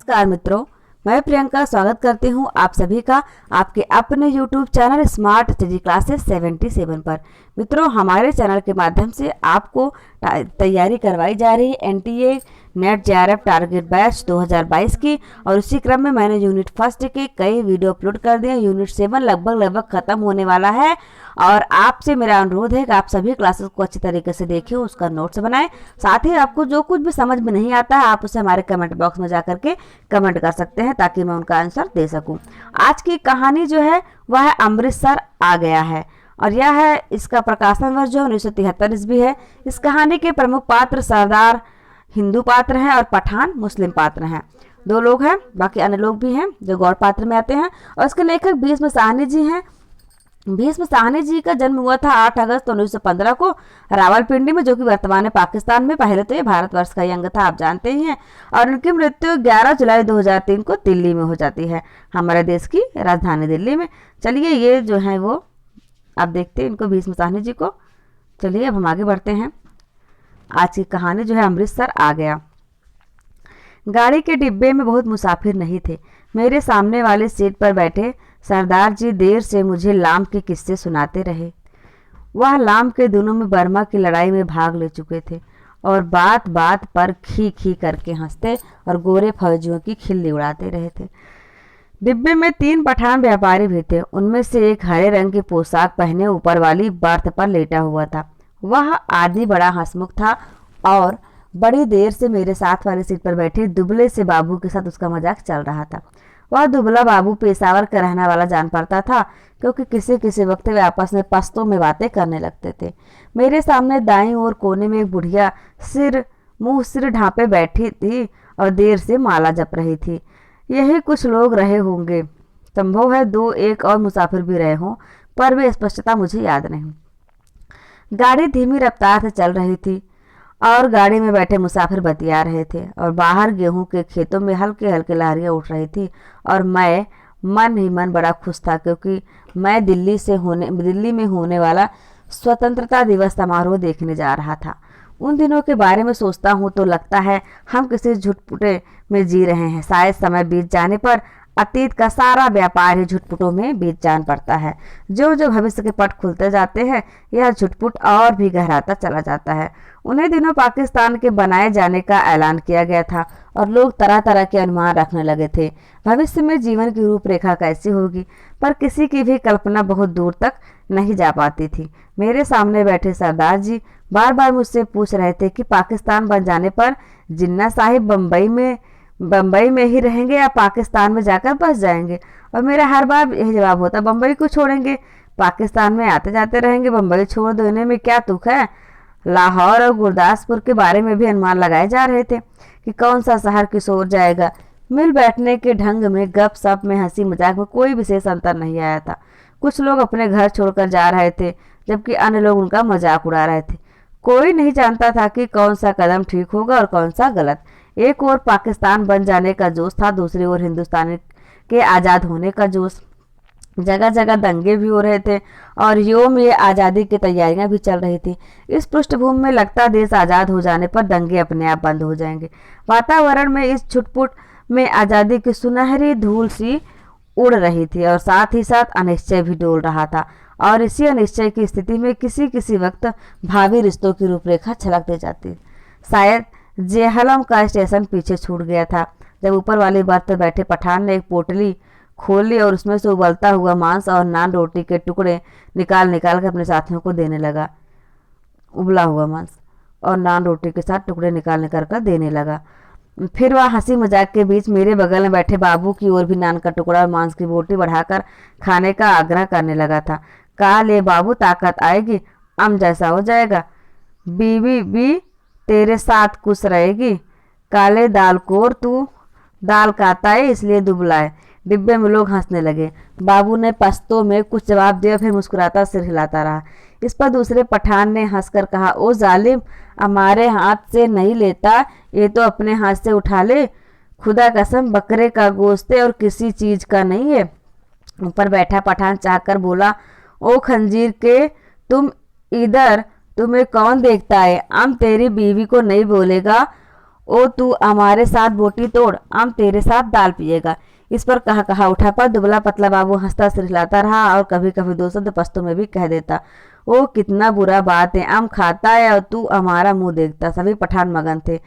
नमस्कार मित्रों, मैं प्रियंका स्वागत करती हूं आप सभी का आपके अपने YouTube channel smart study classes 77 पर। मित्रों, हमारे चैनल के माध्यम से आपको तैयारी करवाई जा रही है NTA net JRF target batch 2022 की, और उसी क्रम में मैंने यूनिट फर्स्ट के कई वीडियो अपलोड कर दिए। यूनिट 7 लगभग खत्म होने वाला है और आपसे मेरा अनुरोध है कि आप सभी क्लासेस को अच्छी तरीके से देखें, उसका नोट्स बनाएं। साथ ही आपको जो कुछ भी समझ में नहीं आता है आप उसे हमारे कमेंट बॉक्स में जाकर के कमेंट कर सकते हैं ताकि मैं उनका आंसर दे सकूं। आज की कहानी जो है वह है अमृतसर आ गया है, और यह है इसका प्रकाशन वर्ष जो 1973 ईस्वी है। इस कहानी के प्रमुख पात्र सरदार हिंदू पात्र हैं और पठान मुस्लिम पात्र हैं। दो लोग हैं, बाकी अन्य लोग भी हैं जो गौड़ पात्र में आते हैं। और इसके लेखक भीष्म साहनी जी हैं। भीष्म साहनी जी का जन्म हुआ था 8 अगस्त 1915 को रावलपिंडी में, जो कि वर्तमान में पाकिस्तान में। पहले तो ये भारतवर्ष का ही अंग था, आप जानते ही हैं। और उनकी मृत्यु 11 जुलाई 2003 को दिल्ली में हो जाती है, हमारे देश की राजधानी दिल्ली में। चलिए, ये जो है वो आप देखते हैं इनको, भीष्म साहनी जी को। चलिए अब हम आगे बढ़ते हैं। आज की कहानी जो है अमृतसर आ गया। गाड़ी के डिब्बे में बहुत मुसाफिर नहीं थे। मेरे सामने वाली सीट पर बैठे सरदार जी देर से मुझे लाम के किस्से सुनाते रहे। वह लाम के दिनों में बर्मा की लड़ाई में भाग ले चुके थे और बात बात पर खी खी करके हंसते और गोरे फौजियों की खिल्ली उड़ाते रहे थे। डिब्बे में 3 पठान व्यापारी भी थे। उनमें से एक हरे रंग की पोशाक पहने ऊपर वाली बर्थ पर लेटा हुआ था। वह आदमी बड़ा हंसमुख था और बड़ी देर से मेरे साथ वाली सीट पर बैठे दुबले से बाबू के साथ उसका मजाक चल रहा था। वह दुबला बाबू पेशावर का रहने वाला जान पड़ता था, क्योंकि किसी किसी वक्त वे आपस में पश्तो में बातें करने लगते थे। मेरे सामने दाईं ओर कोने में एक बुढ़िया सिर ढांपे बैठी थी और देर से माला जप रही थी। यही कुछ लोग रहे होंगे, संभव है 2-1 और मुसाफिर भी रहे हों, पर वे स्पष्टता मुझे याद नहीं। गाड़ी धीमी रफ्तार से चल रही थी और गाड़ी में बैठे मुसाफिर बतिया रहे थे, और बाहर गेहूं के खेतों में हल्के हल्के लहरियां उठ रही थी। और मैं मन ही मन बड़ा खुश था, क्योंकि मैं दिल्ली में होने वाला स्वतंत्रता दिवस समारोह देखने जा रहा था। उन दिनों के बारे में सोचता हूँ तो लगता है हम किसी झुटपुटे में जी रहे हैं। शायद समय बीत जाने पर अतीत का सारा व्यापार ही झुटपुटों में बीत जान पड़ता है। जो जो भविष्य के पट खुलते जाते हैं, यह झुटपुट और भी गहराता चला जाता है। उन्हीं दिनों पाकिस्तान के बनाए जाने का ऐलान किया गया था और लोग तरह तरह के अनुमान रखने लगे थे। भविष्य में जीवन की रूपरेखा कैसी होगी, पर किसी की भी कल्पना बहुत दूर तक नहीं जा पाती थी। मेरे सामने बैठे सरदार जी बार बार मुझसे पूछ रहे थे कि पाकिस्तान बन जाने पर जिन्ना साहिब बम्बई में ही रहेंगे या पाकिस्तान में जाकर बस जाएंगे। और मेरा हर बार यही जवाब होता, बम्बई को छोड़ेंगे, पाकिस्तान में आते जाते रहेंगे, बम्बई छोड़ देने में क्या तुक है। लाहौर और गुरदासपुर के बारे में भी अनुमान लगाए जा रहे थे कि कौन सा शहर किस ओर जाएगा। मिल बैठने के ढंग में, गप सप में, हंसी मजाक में कोई विशेष अंतर नहीं आया था। कुछ लोग अपने घर छोड़कर जा रहे थे, जबकि अन्य लोग उनका मजाक उड़ा रहे थे। कोई नहीं जानता था कि कौन सा कदम ठीक होगा और कौन सा गलत। एक ओर पाकिस्तान बन जाने का जोश था, दूसरी ओर हिंदुस्तान के आज़ाद होने का जोश। जगह जगह दंगे भी हो रहे थे और योम ये आज़ादी की तैयारियां भी चल रही थी। इस पृष्ठभूमि में लगता देश आज़ाद हो जाने पर दंगे अपने आप बंद हो जाएंगे। वातावरण में इस छुटपुट में आज़ादी की सुनहरी धूल सी उड़ रही थी और साथ ही साथ अनिश्चय भी डोल रहा था। और इसी अनिश्चय की स्थिति में किसी किसी वक्त भावी रिश्तों की रूपरेखा छलकती जाती। शायद जेहलम का स्टेशन पीछे छूट गया था, जब ऊपर वाली बर्थ पर बैठे पठान ने एक पोटली खोली और उसमें से उबलता हुआ मांस और नान रोटी के टुकड़े निकाल निकाल कर अपने साथियों को देने लगा। उबला हुआ मांस और नान रोटी के साथ टुकड़े निकाल निकाल कर देने लगा। फिर वह हंसी मजाक के बीच मेरे बगल में बैठे बाबू की ओर भी नान का टुकड़ा और मांस की बोटी बढ़ाकर खाने का आग्रह करने लगा था। कहा, ले बाबू, ताकत आएगी, अम जैसा हो जाएगा, बीवी भी तेरे साथ खुश रहेगी। काले दालकोर, तू दाल खाता है इसलिए दुबला है। डिब्बे में लोग हंसने लगे। बाबू ने पश्तो में कुछ जवाब दिया, फिर मुस्कुराता सिर हिलाता रहा। इस पर दूसरे पठान ने हंसकर कहा, ओ जालिम, हमारे हाथ से नहीं लेता, ये तो अपने हाथ से उठा ले। खुदा कसम बकरे का गोश्त है और किसी चीज का नहीं है। ऊपर बैठा पठान चाहकर बोला, ओ खंजीर के, तुम इधर, तुम्हें कौन देखता है। हम तेरी बीवी को नहीं बोलेगा ओ तू हमारे साथ बोटी तोड़, हम तेरे साथ दाल पिएगा। इस पर कहा कहा उठा, पर दुबला पतला बाबू हंसता सिरलाता रहा और कभी कभी दो शब्द पश्तो में भी कह देता, ओ कितना बुरा बात है, आम खाता है और तू हमारा मुंह देखता। सभी पठान मगन थे।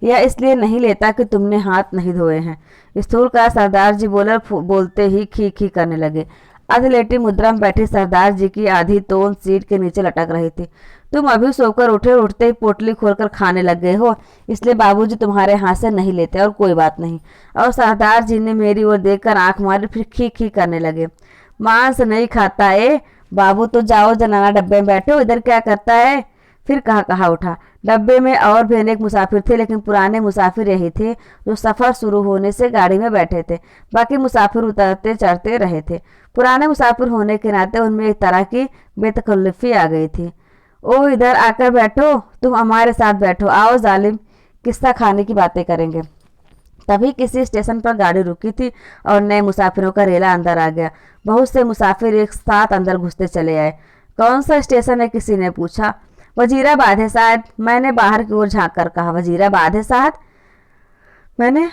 यह इसलिए नहीं लेता कि तुमने हाथ नहीं धोए हैं। स्थूल का सरदार जी बोलते ही खी खी करने लगे। अधलेटी मुद्रा में बैठी सरदार जी की आधी तोंद सीट के नीचे लटक रही थी। तुम अभी सोकर उठे, उठते ही पोटली खोलकर खाने लग गए हो, इसलिए बाबूजी तुम्हारे हाथ से नहीं लेते, और कोई बात नहीं। और सरदार जी ने मेरी ओर देखकर आंख मारी, फिर खी खी करने लगे। मांस नहीं खाता है बाबू, तो जाओ जनाना डब्बे में बैठो, इधर क्या करता है। फिर कहा उठा। डब्बे में और भी अनेक मुसाफिर थे, लेकिन पुराने मुसाफिर यही थे जो सफर शुरू होने से गाड़ी में बैठे थे। बाकी मुसाफिर उतरते चढ़ते रहे थे। पुराने मुसाफिर होने के नाते उनमें एक तरह की बेतकल्लुफी आ गई थी। ओ इधर आकर बैठो, तुम हमारे साथ बैठो, आओ जालिम, किस्सा खाने की बातें करेंगे। तभी किसी स्टेशन पर गाड़ी रुकी थी और नए मुसाफिरों का रेला अंदर आ गया। बहुत से मुसाफिर एक साथ अंदर घुसते चले आए। कौन सा स्टेशन है, किसी ने पूछा। वजीराबाद है शायद, मैंने बाहर की ओर झांक कर कहा। वजीराबाद है शायद। मैंने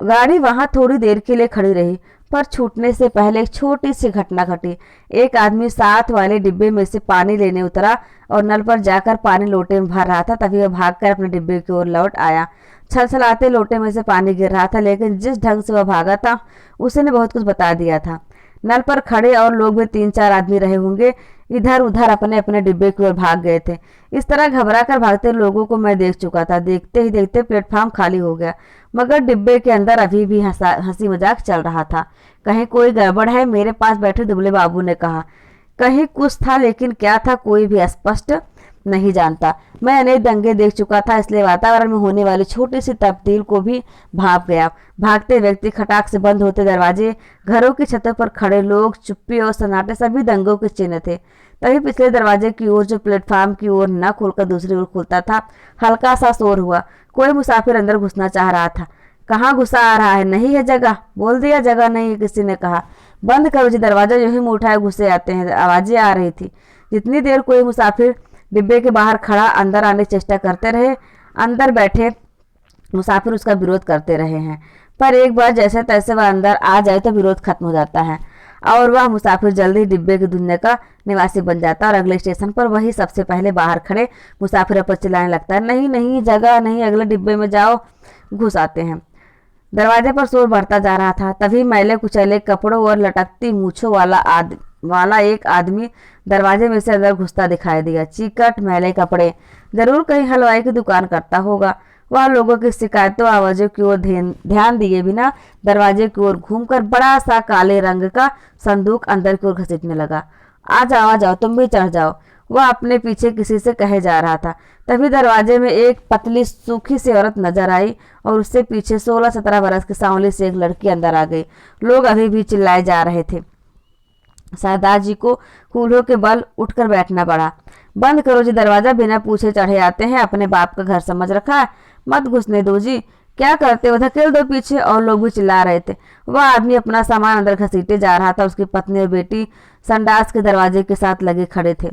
गाड़ी वहां थोड़ी देर के लिए खड़ी रही, पर छूटने से पहले एक छोटी सी घटना घटी। एक आदमी साथ वाले डिब्बे में से पानी लेने उतरा और नल पर जाकर पानी लोटे में भर रहा था। तभी वह भागकर अपने डिब्बे की ओर लौट आया। छलछलाते लोटे में से पानी गिर रहा था, लेकिन जिस ढंग से वह भागा था उसने बहुत कुछ बता दिया था। नल पर खड़े और लोग भी 3-4 आदमी रहे होंगे, इधर उधर अपने अपने डिब्बे की ओर भाग गए थे। इस तरह घबरा कर भागते लोगों को मैं देख चुका था। देखते ही देखते प्लेटफॉर्म खाली हो गया, मगर डिब्बे के अंदर अभी भी हंसी मजाक चल रहा था। कहीं कोई गड़बड़ है, मेरे पास बैठे दुबले बाबू ने कहा। कहीं कुछ था, लेकिन क्या था कोई भी स्पष्ट नहीं जानता। मैं अनेक दंगे देख चुका था, इसलिए वातावरण में होने वाली छोटी सी तब्दील को भी भाप गया। भागते व्यक्ति, खटाक से बंद होते दरवाजे, घरों की छतों पर खड़े लोग, चुप्पी और सन्नाटे सभी दंगों के चिन्ह थे। तभी पिछले दरवाजे की ओर, जो प्लेटफॉर्म की ओर न खुलकर दूसरी ओर खुलता था, हल्का सा शोर हुआ। कोई मुसाफिर अंदर घुसना चाह रहा था। कहाँ घुसा आ रहा है, नहीं है जगह। बोल दिया जगह नहीं है, किसी ने कहा। बंद करो जी दरवाजा, यूं ही मुंह उठाए घुसे आते हैं। आवाजें आ रही थी। जितनी देर कोई मुसाफिर डिब्बे के बाहर खड़ा अंदर आने की चेष्टा करते रहे, अंदर बैठे मुसाफिर उसका विरोध करते रहे हैं। पर एक बार जैसे तैसे वह अंदर आ जाए तो विरोध खत्म हो जाता है और वह मुसाफिर जल्दी डिब्बे की दुनिया का निवासी बन जाता है और अगले स्टेशन पर वही सबसे पहले बाहर खड़े मुसाफिर पर चिल्लाने लगता है, नहीं नहीं जगह नहीं, अगले डिब्बे में जाओ। घुस आते हैं। दरवाजे पर शोर बढ़ता जा रहा था। तभी मैले कुचैले कपड़ों और लटकती मूछों वाला एक आदमी दरवाजे में से अंदर घुसता दिखाई दिया। चिकट मैले कपड़े, जरूर कहीं हलवाई की दुकान करता होगा। वह लोगों की शिकायतों आवाजों की ओर ध्यान दिए बिना दरवाजे की ओर घूमकर बड़ा सा काले रंग का संदूक अंदर की ओर घसीटने लगा। आ जाओ, तुम भी चढ़ जाओ, वह अपने पीछे किसी से कहे जा रहा था। तभी दरवाजे में एक पतली सूखी सी औरत नजर आई और उससे पीछे 16-17 बरस की सांवली से एक लड़की अंदर आ गई। लोग अभी भी चिल्लाए जा रहे थे। सरदार जी को कूल्हों के बल उठकर बैठना पड़ा। बंद करो जी दरवाजा, बिना पूछे चढ़े आते हैं, अपने बाप का घर समझ रखा है, मत घुसने दो जी। क्या करते हो, धकेल दो पीछे। और लोग भी चिल्ला रहे थे। वह आदमी अपना सामान अंदर घसीटे जा रहा था। उसकी पत्नी और बेटी संडास के दरवाजे के साथ लगे खड़े थे।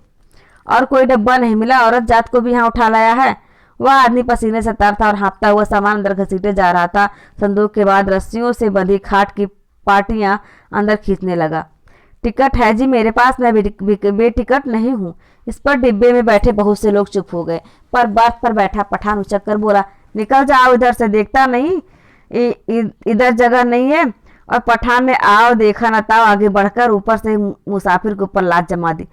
और कोई डब्बा नहीं मिला, औरत जात को भी यहाँ उठा लाया है। वह आदमी पसीने से तर था और हाँफता हुआ सामान अंदर घसीटे जा रहा था। संदूक के बाद रस्सियों से बंधी खाट की पाटियां अंदर खींचने लगा। टिकट है जी मेरे पास, मैं बेटिकट नहीं हूँ। इस पर डिब्बे में बैठे बहुत से लोग चुप हो गए, पर बर्थ पर बैठा पठान उचक कर बोला, निकल जाओ इधर से, देखता नहीं इधर जगह नहीं है। और पठान ने आओ देखा न ताओ आगे बढ़कर ऊपर से मुसाफिर के ऊपर लात जमा दी।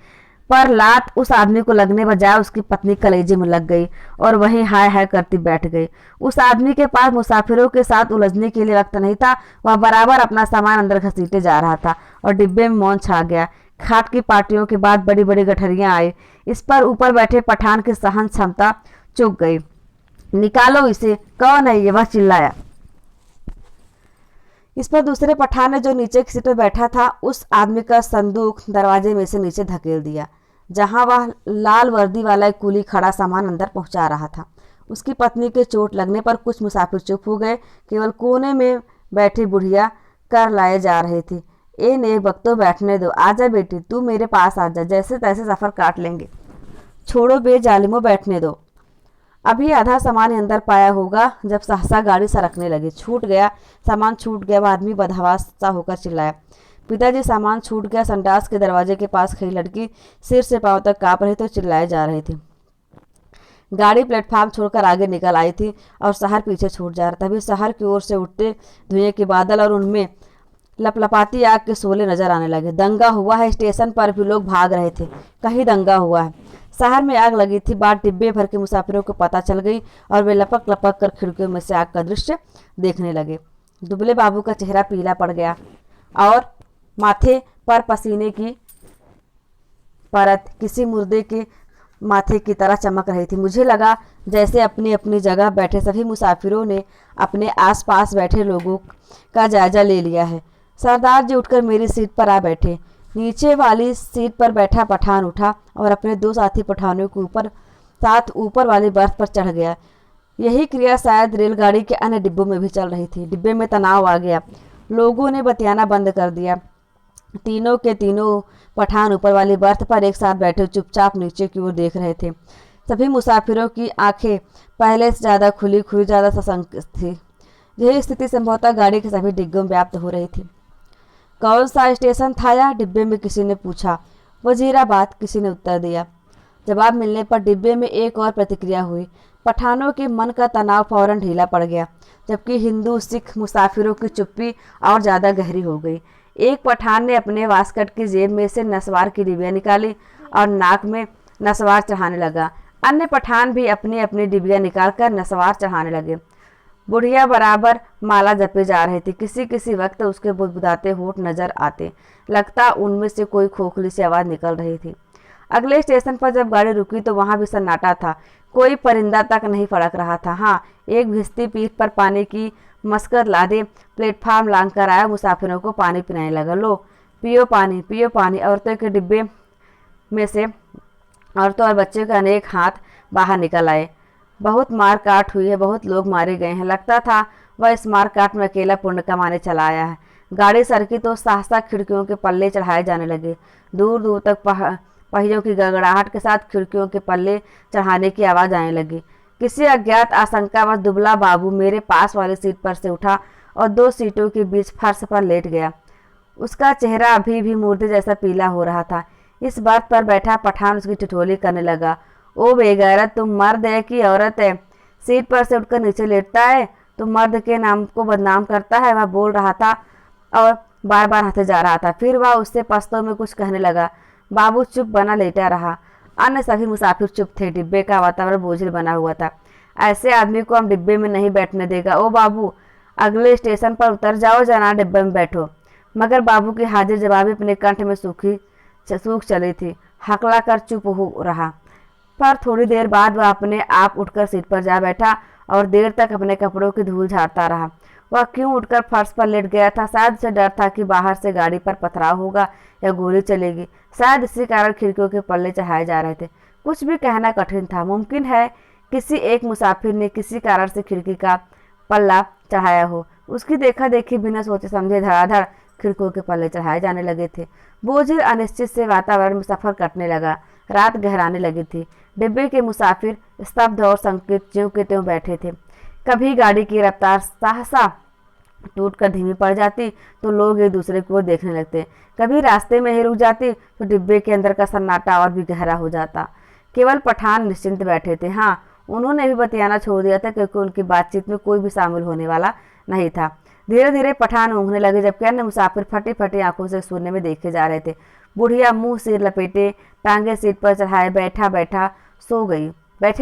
पर लात उस आदमी को लगने बजाय उसकी पत्नी कलेजे में लग गई और वहीं हाय हाय करती बैठ गई। उस आदमी के पास मुसाफिरों के साथ उलझने के लिए वक्त नहीं था। वह बराबर अपना सामान अंदर घसीटे जा रहा था और डिब्बे में मौन छा गया। खाट की पार्टियों के बाद बड़ी बड़ी गठरियां आई। इस पर ऊपर बैठे पठान की सहन क्षमता चुक गई। निकालो इसे, कौन है ये, वह चिल्लाया। इस पर दूसरे पठान ने, जो नीचे की सीट पर बैठा था, उस आदमी का संदूक दरवाजे में से नीचे धकेल दिया, जहां वह लाल वर्दी वाला एक कुली खड़ा सामान अंदर पहुंचा रहा था। उसकी पत्नी के चोट लगने पर कुछ मुसाफिर चुप हो गए। केवल कोने में बैठी बुढ़िया कर लाए जा रही थी। ए नेक बख्तो, बैठने दो, आजा बेटी, तू मेरे पास आजा, जैसे तैसे सफर काट लेंगे। छोड़ो बे जालिमो, बैठने दो। अभी आधा सामान अंदर पाया होगा जब सहसा गाड़ी सरकने लगी। छूट गया, सामान छूट गया, वह आदमी बदहवास सा होकर चिल्लाया। पिताजी, सामान छूट गया। संडास के दरवाजे के पास खड़ी लड़की सिर से पांव तक कांप रही थी, तो चिल्लाए जा रही थी। गाड़ी प्लेटफार्म छोड़कर आगे निकल आई थी और शहर पीछे छूट जा रहा था। तभी शहर की ओर से उठते धुएं के बादल और उनमें लपलपाती आग के शोले नजर आने लगे। दंगा हुआ है, स्टेशन पर भी लोग भाग रहे थे। कहीं दंगा हुआ है। शहर में आग लगी थी। बात डिब्बे भर के मुसाफिरों को पता चल गई और वे लपक लपक कर खिड़कियों में से आग का दृश्य देखने लगे। दुबले बाबू का चेहरा पीला पड़ गया और माथे पर पसीने की परत किसी मुर्दे के माथे की तरह चमक रही थी। मुझे लगा जैसे अपनी अपनी जगह बैठे सभी मुसाफिरों ने अपने आसपास बैठे लोगों का जायजा ले लिया है। सरदार जी उठकर मेरी सीट पर आ बैठे। नीचे वाली सीट पर बैठा पठान उठा और अपने दो साथी पठानों के साथ ऊपर वाली बर्थ पर चढ़ गया। यही क्रिया शायद रेलगाड़ी के अन्य डिब्बों में भी चल रही थी। डिब्बे में तनाव आ गया। लोगों ने बतियाना बंद कर दिया। तीनों के तीनों पठान ऊपर वाली बर्थ पर एक साथ बैठे चुपचाप नीचे की ओर देख रहे थे। सभी मुसाफिरों की आंखें पहले से ज़्यादा खुली खुली, ज़्यादा सशंक थी। यही स्थिति संभवतः गाड़ी के सभी डिब्बों में व्याप्त हो रही थी। कौन सा स्टेशन था यह? डिब्बे में किसी ने पूछा। वजीराबाद, किसी ने उत्तर दिया। जवाब मिलने पर डिब्बे में एक और प्रतिक्रिया हुई। पठानों के मन का तनाव फौरन ढीला पड़ गया, जबकि हिंदू सिख मुसाफिरों की चुप्पी और ज़्यादा गहरी हो गई। एक पठान ने अपने वास्कट की जेब में से नस्वार की डिबिया निकाली और नाक में नस्वार चढ़ाने लगा। अन्य पठान भी अपनी अपनी डिबिया निकालकर नस्वार चढ़ाने लगे। बुढ़िया बराबर माला जपे जा रहे थे। किसी किसी वक्त उसके बुदबुदाते होठ नजर आते। लगता उनमें से कोई खोखली सी आवाज़ निकल रही थी। अगले स्टेशन पर जब गाड़ी रुकी तो वहां भी सन्नाटा था। कोई परिंदा तक नहीं फड़क रहा था। हाँ, एक भिजती पीठ पर पानी की मस्कत लादे प्लेटफार्म लांग कर आया मुसाफिरों को पानी पिलाने लगा। लो, पियो पानी, पियो पानी। औरतों के डिब्बे में से औरतों और बच्चों के अनेक हाथ बाहर निकल आए। बहुत मार काट हुई है, बहुत लोग मारे गए हैं। लगता था वह इस मार काट में अकेला पुण्य कमाने चला आया है। गाड़ी सरकी तो सहसा खिड़कियों के पल्ले चढ़ाए जाने लगे। दूर दूर तक पहियों की गड़गड़ाहट के साथ खिड़कियों के पल्ले चढ़ाने की आवाज़ आने लगी। किसी अज्ञात आशंकावश दुबला बाबू मेरे पास वाली सीट पर से उठा और दो सीटों के बीच फर्श पर लेट गया। उसका चेहरा अभी भी मुर्दे जैसा पीला हो रहा था। इस बात पर बैठा पठान उसकी ठिठोली करने लगा। ओ बेगैरत, तुम मर्द है कि औरत है? सीट पर से उठकर नीचे लेटता है, तुम मर्द के नाम को बदनाम करता है। वह बोल रहा था और बार बार हंसे जा रहा था। फिर वह उससे पश्तो में कुछ कहने लगा। बाबू चुप बना लेटा रहा। अन्य सभी मुसाफिर चुप थे। डिब्बे का वातावरण बोझिल बना हुआ था। ऐसे आदमी को हम डिब्बे में नहीं बैठने देगा। ओ बाबू, अगले स्टेशन पर उतर जाओ, जाना डिब्बे में बैठो। मगर बाबू की हाजिर जवाबी अपने कंठ में सूख चली थी। हकला कर चुप हो रहा। पर थोड़ी देर बाद वह अपने आप उठकर सीट पर जा बैठा और देर तक अपने कपड़ों की धूल झाड़ता रहा। वह क्यों उठकर फर्श पर लेट गया था? शायद उसे डर था कि बाहर से गाड़ी पर पथराव होगा या गोली चलेगी। शायद इसी कारण खिड़कियों के पल्ले चढ़ाए जा रहे थे। कुछ भी कहना कठिन था। मुमकिन है किसी एक मुसाफिर ने किसी कारण से खिड़की का पल्ला चढ़ाया हो। उसकी देखा देखी बिना सोचे समझे धड़ाधड़ खिड़कियों के पल्ले चढ़ाए जाने लगे थे। बोझिल अनिश्चित से वातावरण में सफर कटने लगा। रात गहराने लगी थी। डिब्बे के मुसाफिर स्तब्ध और संकित ज्यों के त्यों बैठे थे। कभी गाड़ी की रफ्तार सहसा टूटकर धीमी पड़ जाती तो लोग एक दूसरे की ओर देखने लगते। कभी रास्ते में ही रुक जाती तो डिब्बे के अंदर का सन्नाटा और भी गहरा हो जाता। केवल पठान निश्चिंत बैठे थे। हाँ, उन्होंने भी बतियाना छोड़ दिया था क्योंकि उनकी बातचीत में कोई भी शामिल होने वाला नहीं था। धीरे धीरे पठान ऊँघने लगे, जबकि अन्य मुसाफिर फटी फटी आंखों से शून्य में देखे जा रहे थे। बुढ़िया मुंह सिर लपेटे टांगे सीट पर चढ़ाए बैठे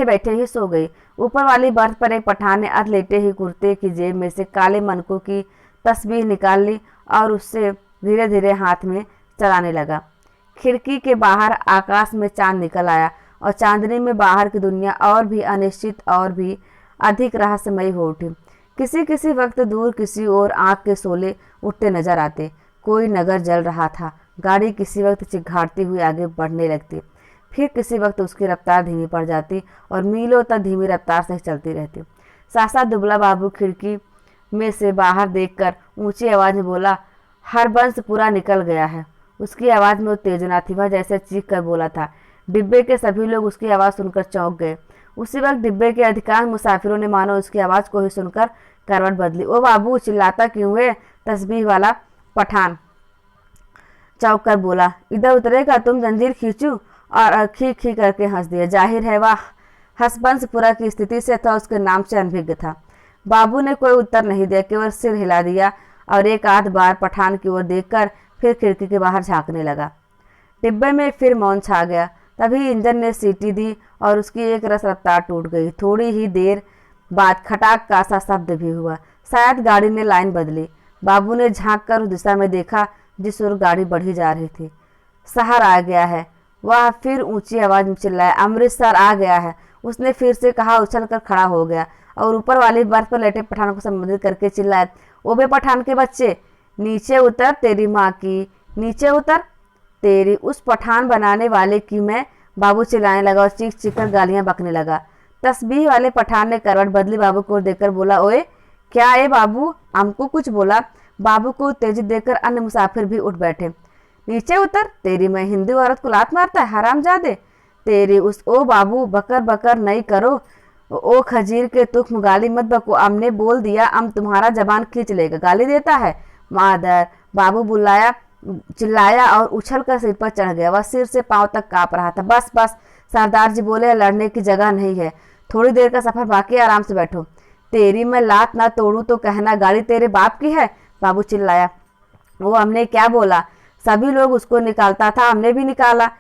बैठे ही सो गई। ऊपर वाली बर्थ पर एक पठान ने अध लेटे ही कुर्ते की जेब में से काले मनकों की तस्बीह निकाल ली और उससे धीरे धीरे हाथ में चलाने लगा। खिड़की के बाहर आकाश में चांद निकल आया और चांदनी में बाहर की दुनिया और भी अनिश्चित और भी अधिक रहस्यमयी हो उठी। किसी किसी वक्त दूर किसी और आंख के शोले उठते नजर आते। कोई नगर जल रहा था। गाड़ी किसी वक्त चिघाड़ती हुई आगे बढ़ने लगती, फिर किसी वक्त उसकी रफ्तार धीमी पड़ जाती और मीलों तक धीमी रफ्तार से चलती रहती। सासा दुबला बाबू खिड़की में से बाहर देखकर ऊंची आवाज में बोला, हरबंस पूरा निकल गया है। उसकी आवाज़ में उत्तेजना थी। वह जैसे चीख कर बोला था। डिब्बे के सभी लोग उसकी आवाज़ सुनकर चौंक गए। उसी वक्त डिब्बे के अधिकांश मुसाफिरों ने मानो उसकी आवाज़ को ही सुनकर करवट बदली। ओ बाबू, चिल्लाता क्यों है? तस्बीह वाला पठान चौंक कर बोला। इधर उतरेगा तुम जंजीर खींचू? और खी खी करके हंस दिया। जाहिर है वह हसबंसपुरा की स्थिति से था, उसके नाम से अनभिज्ञ था। बाबू ने कोई उत्तर नहीं दिया, केवल सिर हिला दिया और एक आध बार पठान की ओर देखकर फिर खिड़की के बाहर झांकने लगा। डिब्बे में फिर मौन छा गया। तभी इंजन ने सीटी दी और उसकी एक रस रफ्तार टूट गई। थोड़ी ही देर बाद खटाक का सा शब्द भी हुआ। शायद गाड़ी ने लाइन बदली। बाबू ने झांक कर उस दिशा में देखा जिस ओर गाड़ी बढ़ी जा रही थी। शहर आ गया है, वह फिर ऊंची आवाज में चिल्लाया। अमृतसर आ गया है, उसने फिर से कहा। उछल कर खड़ा हो गया और ऊपर वाली बर्थ पर लेटे पठान को संबोधित करके चिल्लाया। ओबे पठान के बच्चे, नीचे उतर, तेरी माँ की नीचे उतर, तेरी उस पठान बनाने वाले की मैं। बाबू चिल्लाने लगा और चीख चीख कर गालियां बकने लगा। तस्बीह वाले पठान ने करवट बदली, बाबू को देखकर बोला। ओए क्या है बाबू? हमको कुछ बोला? बाबू को उत्तेजित देखकर अन्य मुसाफिर भी उठ बैठे। नीचे उतर, तेरी मैं हिंदू औरत को लात मारता है हरामजादे, तेरी उस। ओ बाबू, बकर बकर नहीं करो। ओ खजीर के तुख्म, गाली मत बको। हमने बोल दिया, हम तुम्हारा जबान खींच लेगा। गाली देता है मादर। बाबू बुलाया, चिल्लाया और उछल कर सिर पर चढ़ गया। वह सिर से पांव तक कांप रहा था। बस बस, सरदार जी बोले, लड़ने की जगह नहीं है, थोड़ी देर का सफर बाकी, आराम से बैठो। तेरी मैं लात ना तोड़ूं तो कहना, गाड़ी तेरे बाप की है। बाबू चिल्लाया। वो हमने क्या बोला? सभी लोग उसको निकालता था, हमने भी निकाला।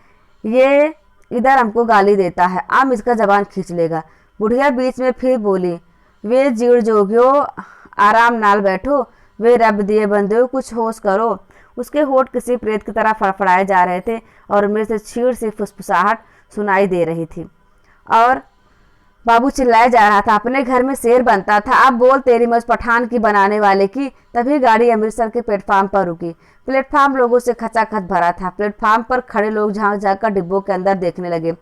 ये इधर हमको गाली देता है, हम इसका जबान खींच लेगा। बुढ़िया बीच में फिर बोली। वे जीड़ जोगियो, आराम नाल बैठो, वे रब दिए बंदे, कुछ होश करो। उसके होठ किसी प्रेत की तरह फड़फड़ाए जा रहे थे और मेरे से छीड़ सी फुसफुसाहट सुनाई दे रही थी। और बाबू चिल्लाया जा रहा था। अपने घर में शेर बनता था, अब बोल तेरी मैं उस पठान की बनाने वाले की। तभी गाड़ी अमृतसर के प्लेटफार्म पर रुकी। प्लेटफार्म लोगों से खचाखच भरा था। प्लेटफार्म पर खड़े लोग झांक झांक कर डिब्बों के अंदर देखने लगे।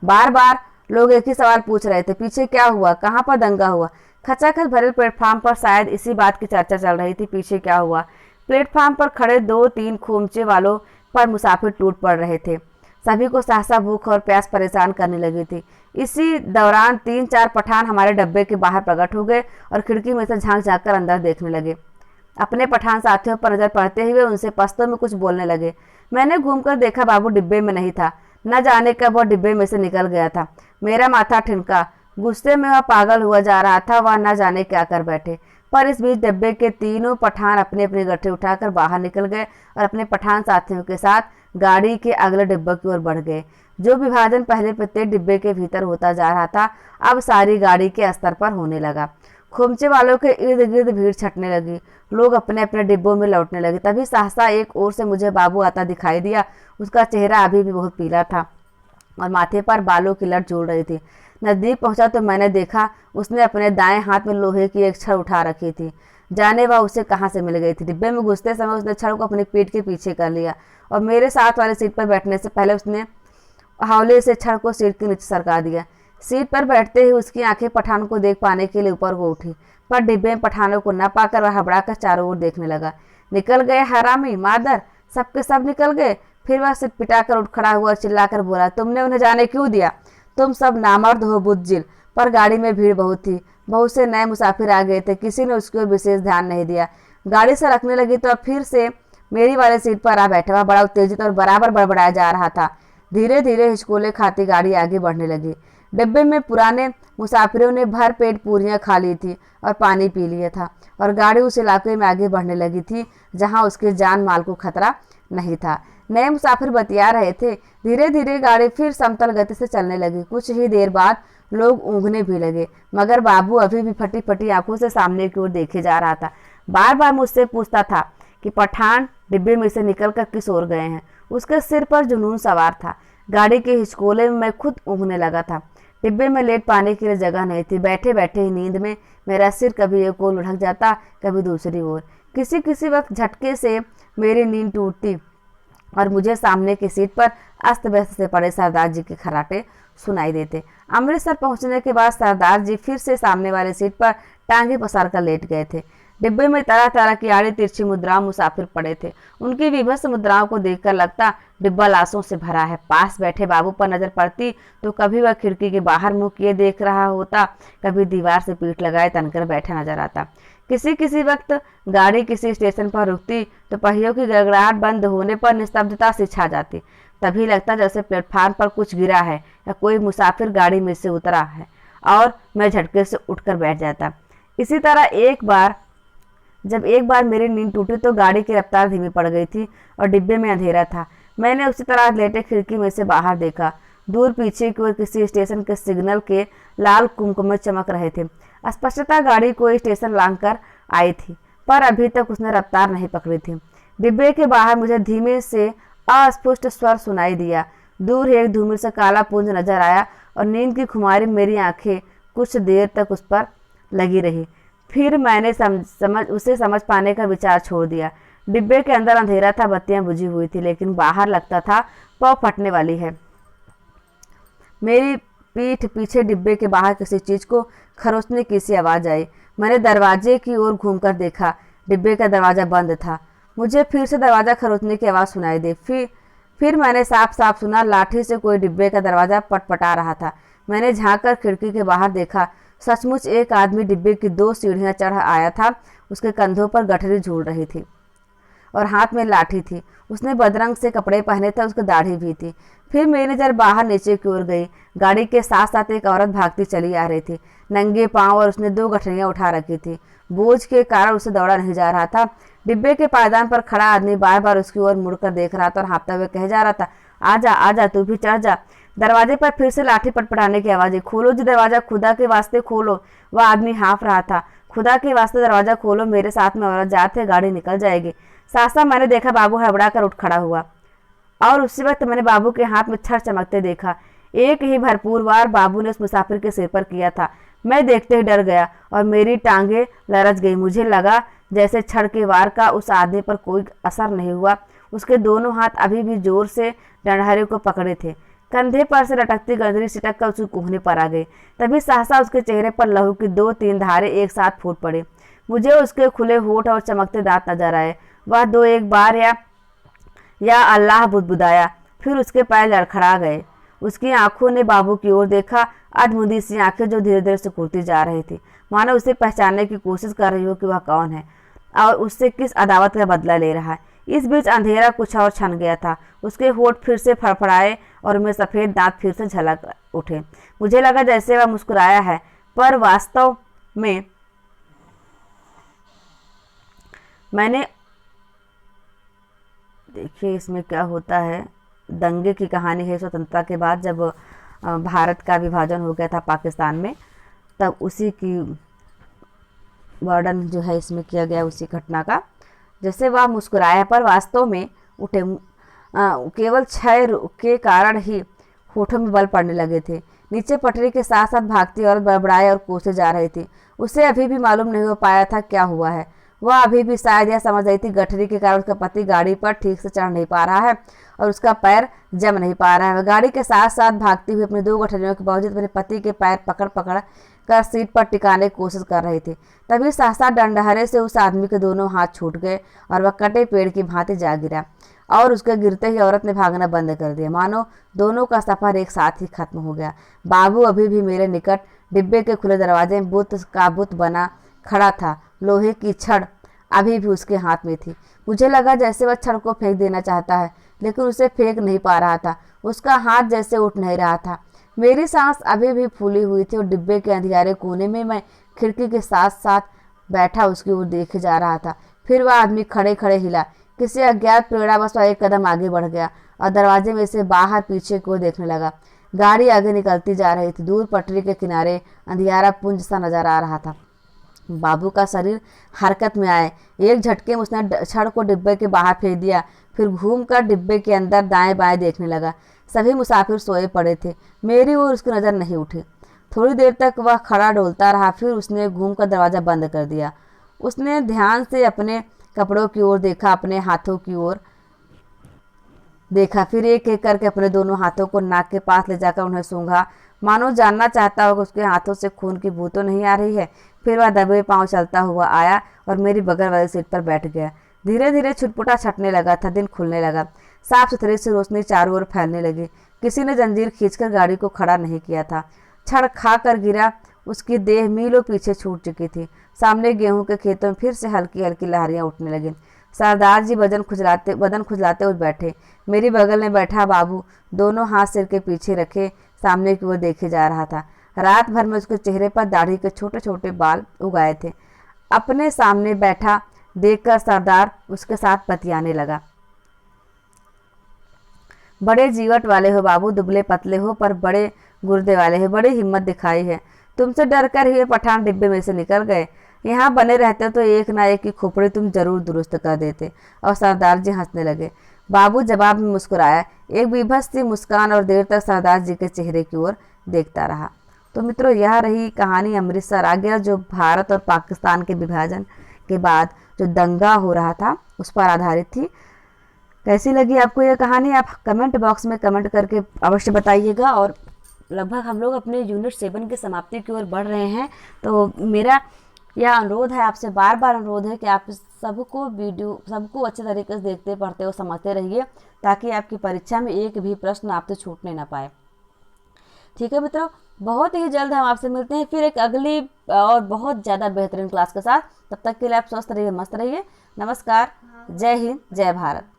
बार बार लोग एक ही सवाल पूछ रहे थे, पीछे क्या हुआ, कहाँ पर दंगा हुआ। खचाखच भरे प्लेटफार्म पर शायद इसी बात की चर्चा चल रही थी, पीछे क्या हुआ। प्लेटफार्म पर खड़े 2-3 खोमचे वालों पर मुसाफिर टूट पड़ रहे थे। सभी को सहसा भूख और प्यास परेशान करने लगी थी। इसी दौरान 3-4 पठान हमारे डब्बे के बाहर प्रकट हो गए और खिड़की में से झांक झांक कर अंदर देखने लगे। अपने पठान साथियों पर नजर पड़ते हुए उनसे पश्तो में कुछ बोलने लगे। मैंने घूमकर देखा, बाबू डिब्बे में नहीं था। न जाने कब वह डिब्बे में से निकल गया था। मेरा माथा ठिनका। गुस्से में वह पागल हुआ जा रहा था। वह न जाने क्या कर बैठे। पर इस बीच डिब्बे के तीनों पठान अपने अपने गट्ठे उठाकर बाहर निकल गए और अपने पठान साथियों के साथ गाड़ी के अगले डिब्बे की ओर बढ़ गए। जो विभाजन पहले प्रत्येक डिब्बे के भीतर होता जा रहा था, अब सारी गाड़ी के स्तर पर होने लगा। खोमचे वालों के इर्द गिर्द भीड़ छटने लगी। लोग अपने अपने डिब्बों में लौटने लगे। तभी सहसा एक ओर से मुझे बाबू आता दिखाई दिया। उसका चेहरा अभी भी बहुत पीला था और माथे पर बालों की लट झूल रही थी। नजदीक पहुंचा तो मैंने देखा उसने अपने दाएं हाथ में लोहे की एक छड़ उठा रखी थी। जाने वह उसे कहाँ से मिल गई थी। डिब्बे में घुसते समय उसने छड़ को अपनी पीठ के पीछे कर लिया और मेरे साथ वाली सीट पर बैठने से पहले उसने हौले से छड़ को सीट के नीचे सरका दिया। सीट पर बैठते ही उसकी आंखें पठान को देख पाने के लिए ऊपर को उठी, पर डिब्बे में पठानों को न पाकर वह हबड़ा कर चारों ओर देखने लगा। निकल गए हरामी मादर, सबके सब निकल गए। फिर वह सिर पिटाकर उठ खड़ा हुआ और चिल्लाकर बोला, तुमने उन्हें जाने क्यों दिया? तुम सब नामर्द हो बुज्जिल। पर गाड़ी में भीड़ बहुत थी, बहुत से नए मुसाफिर आ गए थे। किसी ने उसकी ओर विशेष ध्यान नहीं दिया। गाड़ी से रखने लगी तो अब फिर से मेरी वाली सीट पर आ बैठा। वह बड़ा उत्तेजित और बराबर बड़बड़ाया जा रहा था। धीरे धीरे हिचकोले खाती गाड़ी आगे बढ़ने लगी। डिब्बे में पुराने मुसाफिरों ने भर पेट पूरियां खा ली थी और पानी पी लिया था और गाड़ी उस इलाके में आगे बढ़ने लगी थी जहां उसके जान माल को खतरा नहीं था। नए मुसाफिर बतिया रहे थे। धीरे धीरे गाड़ी फिर समतल गति से चलने लगी। कुछ ही देर बाद लोग ऊँघने भी लगे, मगर बाबू अभी भी फटी फटी आंखों से सामने की ओर देखे जा रहा था। बार बार मुझसे पूछता था कि पठान डिब्बे में से निकलकर किस ओर गए हैं। उसके सिर पर जुनून सवार था। गाड़ी के हिचकोले में मैं खुद ऊँघने लगा था। डिब्बे में लेट पाने के लिए जगह नहीं थी। बैठे बैठे ही नींद में मेरा सिर कभी एक ओर लुढ़क जाता, कभी दूसरी ओर। किसी किसी वक्त झटके से मेरी नींद टूटती और मुझे सामने की सीट पर अस्त व्यस्त से पड़े सरदार जी के खर्राटे सुनाई देते। अमृतसर पहुंचने के बाद सरदार जी फिर से सामने वाली सीट पर टांगे पसार कर लेट गए थे। डिब्बे में तरह तरह की आड़ी तिरछी मुद्राओं मुसाफिर पड़े थे। उनकी विभत्स मुद्राओं को देखकर लगता डिब्बा लाशों से भरा है। पास बैठे बाबू पर नजर पड़ती तो कभी वह खिड़की के बाहर मुंह किए देख रहा होता, कभी दीवार से पीठ लगाए तनकर बैठा नजर आता। किसी किसी वक्त गाड़ी किसी स्टेशन पर रुकती तो पहियों की गड़गड़ाहट बंद होने पर निस्तब्धता सी छा जाती। तभी लगता जैसे प्लेटफार्म पर कुछ गिरा है या कोई मुसाफिर गाड़ी में से उतरा है, और मैं झटके से उठकर बैठ जाता। इसी तरह जब एक बार मेरी नींद टूटी तो गाड़ी की रफ्तार धीमी पड़ गई थी और डिब्बे में अंधेरा था। मैंने उसी तरह लेटे खिड़की में से बाहर देखा। दूर पीछे की ओर किसी स्टेशन के सिग्नल के लाल कुमकुम चमक रहे थे। स्पष्टता गाड़ी कोई स्टेशन लांघ कर आई थी, पर अभी तक उसने रफ्तार नहीं पकड़ी थी। डिब्बे के बाहर मुझे धीमे से अस्पष्ट स्वर सुनाई दिया। दूर एक धूमिल से काला पुंज नजर आया और नींद की खुमारी मेरी आंखें कुछ देर तक उस पर लगी रही। फिर मैंने उसे समझ पाने का विचार छोड़ दिया। डिब्बे के अंदर अंधेरा था, बत्तियां बुझी हुई थी, लेकिन बाहर लगता था पौ फटने वाली है। मेरी पीठ पीछे डिब्बे के बाहर किसी चीज को खरोचने की सी आवाज आई। मैंने दरवाजे की ओर घूमकर देखा। डिब्बे का दरवाजा बंद था। मुझे फिर से दरवाजा खरोचने की आवाज सुनाई दी। फिर मैंने साफ साफ सुना लाठी से कोई डिब्बे का दरवाजा पटपटा रहा था। मैंने झांक कर खिड़की के बाहर देखा। सचमुच एक आदमी डिब्बे की 2 सीढ़ियां चढ़ आया था। उसके कंधों पर गठरी झूल रही थी और हाथ में लाठी थी। उसने बदरंग से कपड़े पहने थे, उसकी दाढ़ी भी थी। फिर मेरी नजर बाहर नीचे की ओर गई। गाड़ी के साथ साथ एक औरत भागती चली आ रही थी, नंगे पांव, और उसने 2 गठरियां उठा रखी थी। बोझ के कारण उसे दौड़ा नहीं जा रहा था। डिब्बे के पायदान पर खड़ा आदमी बार बार उसकी ओर मुड़कर देख रहा था और हाँफता हुए कह जा रहा था, आजा आजा, तू भी चढ़ जा। दरवाजे पर फिर से लाठी पटपटाने की आवाज़। खोलो जी दरवाजा, खुदा के वास्ते खोलो। वह आदमी हाँफ रहा था। खुदा के वास्ते दरवाजा खोलो, मेरे साथ में औरत जात है, गाड़ी निकल जाएगी। सासा मैंने देखा बाबू हड़बड़ा कर उठ खड़ा हुआ, और उसी वक्त मैंने बाबू के हाथ में छड़ चमकते देखा। एक ही भरपूर वार बाबू ने उस मुसाफिर के सिर पर किया था। मैं देखते ही डर गया और मेरी टांगे लरच गई। मुझे लगा जैसे छड़ के वार का उस आदमी पर कोई असर नहीं हुआ। उसके दोनों हाथ अभी भी जोर से डंडहरे को पकड़े थे। कंधे पर से लटकती गंदरी सिटक कर उसके कोहने पर आ गई। तभी सहसा उसके चेहरे पर लहू की 2-3 धारे एक साथ फूट पड़े। मुझे उसके खुले होठ और चमकते दांत नजर आए। वह 2-1 बार या अल्लाह बुदबुदाया, फिर उसके पैर लड़खड़ा गए। उसकी आंखों ने बाबू की ओर देखा, अधमुंदी सी आंखें जो धीरे धीरे सिकुड़ती जा रही थी, मानो उसे पहचानने की कोशिश कर रही हो कि वह कौन है और उससे किस अदावत का बदला ले रहा है। इस बीच अंधेरा कुछ और छन गया था। उसके होठ फिर से फड़फड़ाए और उनमें सफ़ेद दांत फिर से झलक उठे। मुझे लगा जैसे वह मुस्कुराया है, पर वास्तव में मैंने देखिए इसमें क्या होता है। दंगे की कहानी है। स्वतंत्रता के बाद जब भारत का विभाजन हो गया था पाकिस्तान में, तब उसी की वर्णन जो है इसमें किया गया, उसी घटना का। जैसे वह मुस्कुराया, पर वास्तव में उठे केवल क्षय के कारण ही होठों में बल पड़ने लगे थे। नीचे पटरी के साथ साथ भागती औरत बड़बड़ाए और कोसे जा रही थी। उसे अभी भी मालूम नहीं हो पाया था क्या हुआ है। वह अभी भी शायद यह समझ रही थी गठरी के कारण उसका पति गाड़ी पर ठीक से चढ़ नहीं पा रहा है और उसका पैर जम नहीं पा रहा है। वह गाड़ी के साथ साथ भागती हुई अपनी 2 गठरियों के बावजूद अपने पति के पैर पकड़ पकड़ कर सीट पर टिकाने की कोशिश कर रही थी। तभी सहसा डंडहरे से उस आदमी के दोनों हाथ छूट गए और वह कटे पेड़ की भांति जा गिरा, और उसके गिरते ही औरत ने भागना बंद कर दिया, मानो दोनों का सफर एक साथ ही खत्म हो गया। बाबू अभी भी मेरे निकट डिब्बे के खुले दरवाजे में बुत का बुत बना खड़ा था। लोहे की छड़ अभी भी उसके हाथ में थी। मुझे लगा जैसे वह छड़ को फेंक देना चाहता है, लेकिन उसे फेंक नहीं पा रहा था। उसका हाथ जैसे उठ नहीं रहा था। मेरी सांस अभी भी फूली हुई थी और डिब्बे के अंधियारे कोने में मैं खिड़की के साथ साथ बैठा उसकी ओर देखे जा रहा था। फिर वह आदमी खड़े खड़े हिला। किसी अज्ञात प्रेरणावश वह एक कदम आगे बढ़ गया और दरवाजे में से बाहर पीछे को देखने लगा। गाड़ी आगे निकलती जा रही थी। दूर पटरी के किनारे अंधियारा पुंज सा नजर आ रहा था। बाबू का शरीर हरकत में आए। एक झटके में उसने छड़ को डिब्बे के बाहर फेंक दिया, फिर घूमकर डिब्बे के अंदर दाएं बाएं देखने लगा। सभी मुसाफिर सोए पड़े थे। मेरी ओर उसकी नज़र नहीं उठी। थोड़ी देर तक वह खड़ा डोलता रहा, फिर उसने घूमकर दरवाज़ा बंद कर दिया। उसने ध्यान से अपने कपड़ों की ओर देखा, अपने हाथों की ओर देखा, फिर एक एक करके अपने दोनों हाथों को नाक के पास ले जाकर उन्हें सूंघा, मानो जानना चाहता हो कि उसके हाथों से खून की बू तो नहीं आ रही है। फिर वह दबे पांव चलता हुआ आया और मेरी बगल वाली सीट पर बैठ गया। धीरे धीरे छुटपुटा छटने लगा था। दिन खुलने लगा। साफ सुथरी सी रोशनी चारों ओर फैलने लगी। किसी ने जंजीर खींचकर गाड़ी को खड़ा नहीं किया था। छड़ खा कर गिरा। उसकी देह मीलों पीछे छूट चुकी थी। सामने गेहूं के खेतों में फिर से हल्की हल्की लहरियां उठने लगी। सरदार जी बदन खुजलाते हुए बैठे। मेरी बगल में बैठा बाबू दोनों हाथ सिर के पीछे रखे सामने की ओर देखे जा रहा था। रात भर में उसके चेहरे पर दाढ़ी के छोटे छोटे बाल उगाए थे। अपने सामने बैठा देखकर सरदार उसके साथ बतियाने लगा। बड़े जीवट वाले हो बाबू, दुबले पतले हो पर बड़े गुर्दे वाले हो। बड़ी हिम्मत दिखाई है। तुमसे डरकर ही ये पठान डिब्बे में से निकल गए। यहाँ बने रहते तो एक ना एक की खोपड़ी तुम जरूर दुरुस्त कर देते। और सरदार जी हंसने लगे। बाबू जवाब में मुस्कुराया। एक विभत्स सी मुस्कान और देर तक सरदार जी के चेहरे की ओर देखता रहा। तो मित्रों, यह रही कहानी अमृतसर आ गया, जो भारत और पाकिस्तान के विभाजन के बाद जो दंगा हो रहा था उस पर आधारित थी। कैसी लगी आपको यह कहानी, आप कमेंट बॉक्स में कमेंट करके अवश्य बताइएगा। और लगभग हम लोग अपने यूनिट 7 की समाप्ति की ओर बढ़ रहे हैं। तो मेरा यह अनुरोध है आपसे, बार बार अनुरोध है कि आप सबको अच्छे तरीके से देखते पढ़ते और समझते रहिए, ताकि आपकी परीक्षा में एक भी प्रश्न आपसे छूटने ना पाए। ठीक है मित्रों, बहुत ही जल्द हम आपसे मिलते हैं फिर एक अगली और बहुत ज़्यादा बेहतरीन क्लास के साथ। तब तक के लिए आप स्वस्थ रहिए, मस्त रहिए। नमस्कार, जय हिंद, जय भारत।